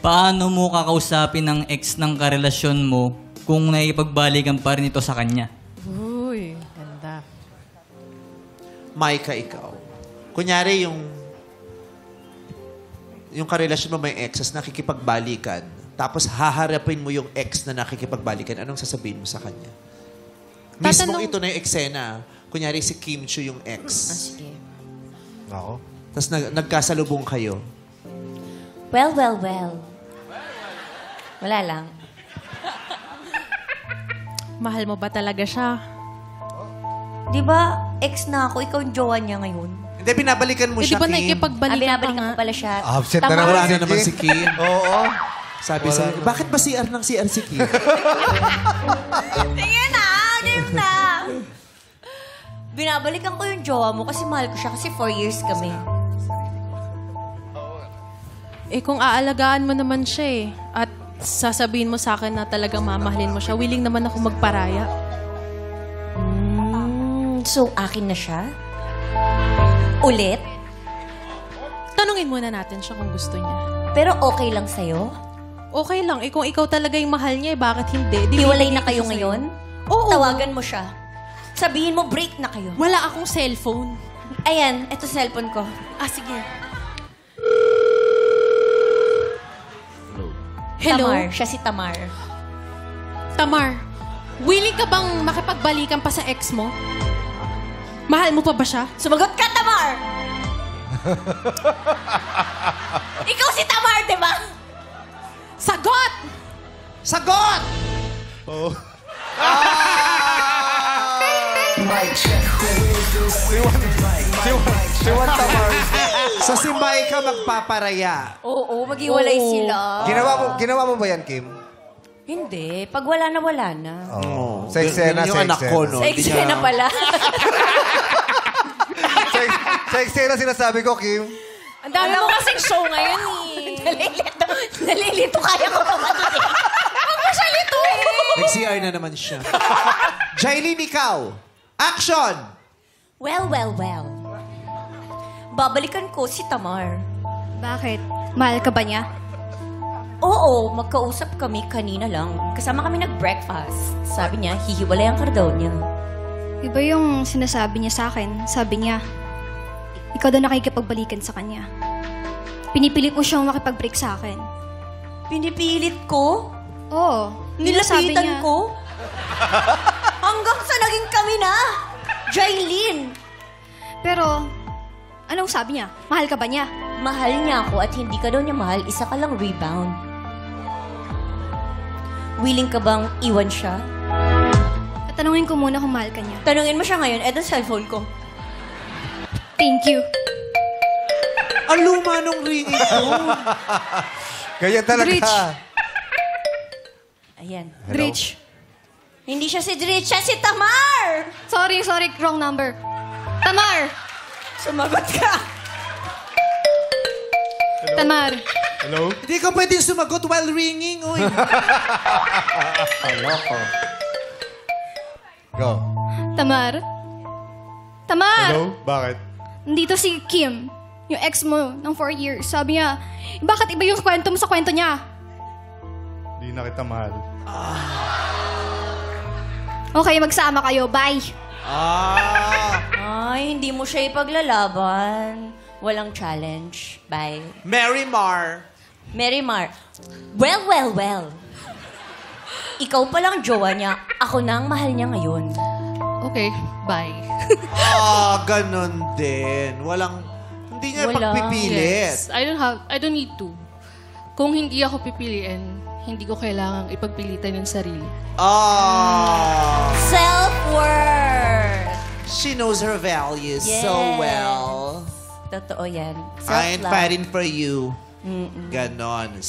Paano mo kakausapin ng ex ng karelasyon mo kung naipagbalikan pa rin ito sa kanya? Uy, ganda. Maika, ikaw. Kunyari, yung karelasyon mo may ex, nakikipagbalikan, tapos haharapin mo yung ex na nakikipagbalikan, anong sasabihin mo sa kanya? Mismo ito na yung eksena. Kunyari, si Kim Chiu yung ex. Sige. Ako? Tapos nagkasalubong kayo. Well. Wala lang. Mahal mo ba talaga siya? Di ba, ex na ako, ikaw yung jowa niya ngayon. Hindi, binabalikan mo Di siya, ba Kim. nakikipagbalikan ka Binabalikan nga? ko pala siya. Absent na Tama. naman Wala na naman si Kim. Oo. Sabi sa bakit ba CR ng CR si Kim? Tingin na! Game na! Binabalikan ko yung jowa mo kasi mahal ko siya kasi 4 years kami. Eh kung aalagaan mo naman siya eh, at sasabihin mo sa akin na talagang mamahalin mo siya, willing naman ako magparaya. So, akin na siya? Ulit? Tanungin muna natin siya kung gusto niya. Pero okay lang sa'yo? Okay lang. Eh kung ikaw talaga yung mahal niya, eh bakit hindi? Hiwalay na bibigay kayo ko sa'yo. ngayon? Oo. Tawagan mo siya. Sabihin mo, break na kayo. Wala akong cellphone. Ayan, eto cellphone ko. Ah, sige. Hello? Tamar. Siya si Tamar. Tamar, willing ka bang makipagbalikan pa sa ex mo? Mahal mo pa ba siya? Sumagot ka, Tamar! Ikaw si Tamar, di ba? Sagot! Sagot! Si Juan Tamar. So si Maika magpaparaya. Oo, maghiwalay sila. Ginawa mo ba yan, Kim? Hindi. Pag wala na, wala na. Oo. Sa eksena, Yun yung sa anak ko, eksena. no? Sa eksena pala. Sa eksena sinasabi ko, Kim. Ang dami mo kasing show ngayon eh. Nalilito. Nalilito. Kaya ko pa matuloy. Huwag mo siya lituin! Nag-CR na naman siya. Jailin, ikaw. Action! Well. Babalikan ko si Tamar. Bakit? Mahal ka ba niya? Oo, magkausap kami kanina lang. Kasama kami nag-breakfast. Sabi niya, hihiwalayan ka daw niya. Iba yung sinasabi niya sa akin. Sabi niya, ikaw daw nakikipagbalikan sa kanya. Pinipilit mo siyang makipag-break sa akin. Pinipilit ko? Oo. yun ang sabi Nilapitan niya. ko? Hanggang sa naging kami na. Jailin, Pero, anong sabi niya? Mahal ka ba niya? mahal niya ako at hindi ka daw niya mahal, isa ka lang rebound. Willing ka bang iwan siya? Tatanungin ko muna kung mahal ka niya. Tanungin mo siya ngayon, eto cellphone ko. Thank you. Ang luma nung ring ito. Ganyan talaga. Rich. Ayan. Rich. Hindi siya si Dritch, siya si Tamar! Sorry, wrong number. Tamar! Sumagot ka. Tamar. Hello? Hindi ka pwedeng sumagot while ringing. Uy. Aloko. Go. Tamar. Tamar! Hello? Bakit? Nandito si Kim, yung ex mo ng 4 years. Sabi niya, bakit iba yung kwento mo sa kwento niya? Di na kita mahal. Okay, magsama kayo. Bye. Ay, hindi mo siya ipaglalaban. Walang challenge. Bye. Mary Mar. Mary Mar. Well. Ikaw palang jowa niya. Ako na ang mahal niya ngayon. Okay, bye. Ganun din. Hindi niya Wala. pagpipilit. Yes. I don't need to. Kung hindi ako pipiliin, hindi ko kailangang ipagpilitan yung sarili. Self-worth. She knows her values so Yes. well. Totoo yan. I ain't Self-love. fighting for you. Ganon.